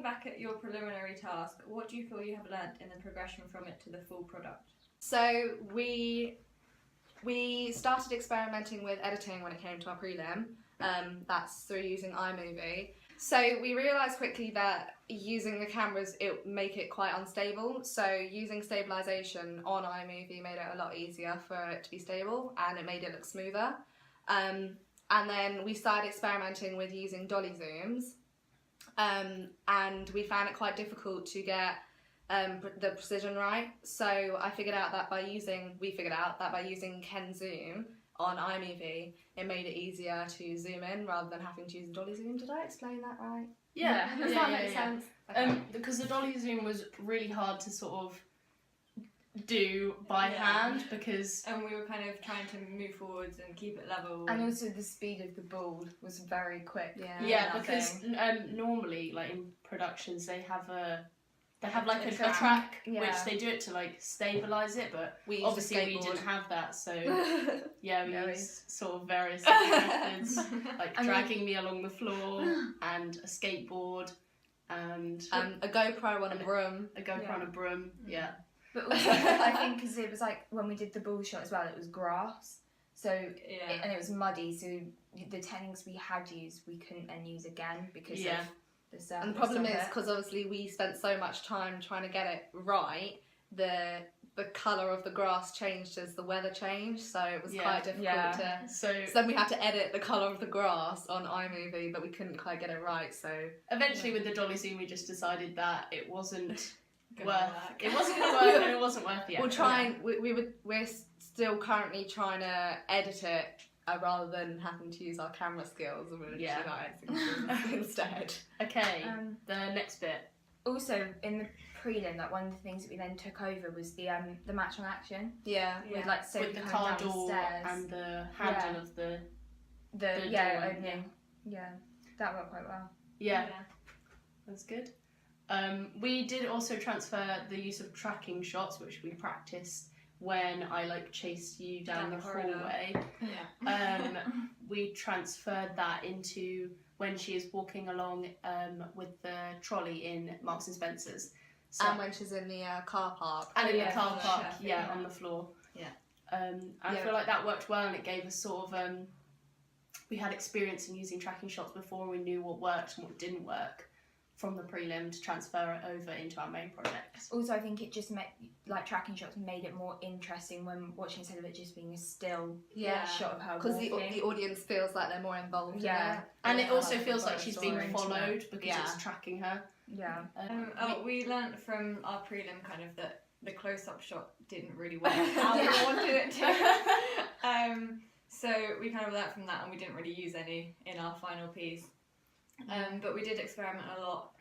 back at your preliminary task, what do you feel you have learnt in the progression from it to the full product? So we started experimenting with editing when it came to our prelim. That's through using iMovie. So we realised quickly that using the cameras, it would make it quite unstable. So using stabilisation on iMovie made it a lot easier for it to be stable, and it made it look smoother. And then we started experimenting with using dolly zooms, and we found it quite difficult to get the precision right. So we figured out that by using Ken Zoom on iMovie, it made it easier to zoom in rather than having to use dolly zoom. Did I explain that right? Yeah. Does that make sense? Okay. Because the dolly zoom was really hard to sort of do by hand, because And we were kind of trying to move forwards and keep it level. And also the speed of the ball was very quick. because normally, like in productions, they have like a track. track Yeah. which they do it to like stabilize it, but We used obviously a we skateboard. didn't have that, so we Very. used sort of various different methods, like I mean- dragging me along the floor and a skateboard and A GoPro on a broom. a GoPro on a broom. Yeah. But also, I think because it was like when we did the ball shot as well, it was grass, so and it was muddy. So the techniques we had used, we couldn't then use again because of the surface. And the problem of is, it. because obviously we spent so much time trying to get it right, the colour of the grass changed as the weather changed, so it was quite difficult to... So So then we had to edit the colour of the grass on iMovie, but we couldn't quite get it right, so... eventually with the dolly zoom we just decided that it wasn't Gonna worth work. it wasn't going to work and it wasn't worth the effort. We'll try and... We're still currently trying to edit it rather than having to use our camera skills, and we're Yeah. editing instead. Okay, the next bit. Also in the prelim, like one of the things that we then took over was the match on action. Yeah. With like Sophie With the coming car down the door stairs. and the handle of the the door, opening. Yeah, that worked quite well. That's good. We did also transfer the use of tracking shots, which we practiced when I like chased you down the corridor. hallway. Yeah. We transferred that into when she is walking along with the trolley in Marks and Spencer's. So, And when she's in the car park. and in yeah, the car the park, chef, yeah, on the floor. Yeah. I Yeah. feel like that worked well, and it gave us sort of we had experience in using tracking shots before, and we knew what worked and what didn't work from the prelim to transfer it over into our main project. Also, I think it just made like tracking shots made it more interesting when watching, instead of it just being a still shot of her Because walking. the audience feels like they're more involved Yeah. in it. And it Yeah, also like feels the like she's being story. followed because Yeah. it's tracking her. Yeah. We learnt from our prelim kind of that the close-up shot didn't really work how we wanted it to. So we kind of learnt from that, and we didn't really use any in our final piece. But we did experiment a lot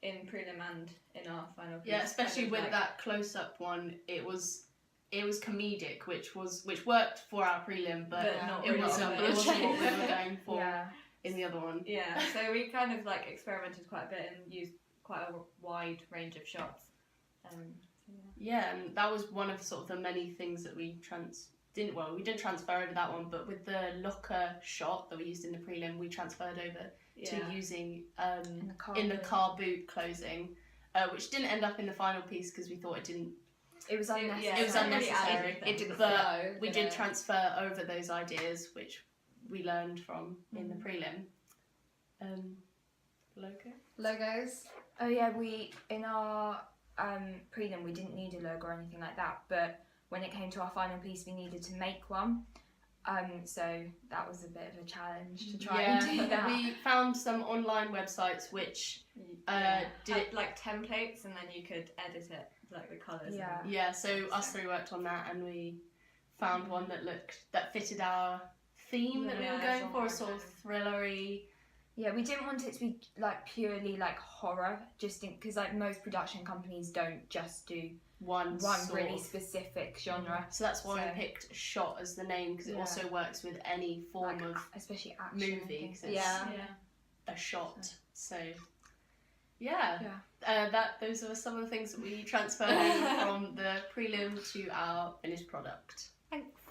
in prelim and in our final piece. Yeah, especially kind of with that close-up one, it was comedic, which worked for our prelim, but not it really wasn't for what it. we were going for Yeah. in the other one. Yeah, so we kind of like experimented quite a bit and used quite a wide range of shots. Yeah, and that was one of sort of the many things that we we didn't transfer over that one, but with the locker shot that we used in the prelim, we transferred over to using in the car boot closing, which didn't end up in the final piece because we thought it didn't. It was unnecessary. It was unnecessary. It didn't But flow. we did transfer over those ideas, which we learned from in the prelim. Logos. Oh yeah, we in our prelim we didn't need a logo or anything like that, but when it came to our final piece we needed to make one. So that was a bit of a challenge to try and do that. We found some online websites which did had like templates, and then you could edit it, like the colours. Yeah. so us three worked on that, and we found one that fitted our theme that we were going for, a sort of thrillery. Yeah, we didn't want it to be like purely like horror, just because like most production companies don't just do one really specific genre. So that's why So- we picked Shot as the name, because it Yeah. also works with any form Like, of especially action and movie, things. 'cause it's Yeah. a shot. So Yeah. those are some of the things that we transferred over from the prelim to our finished product. Thanks.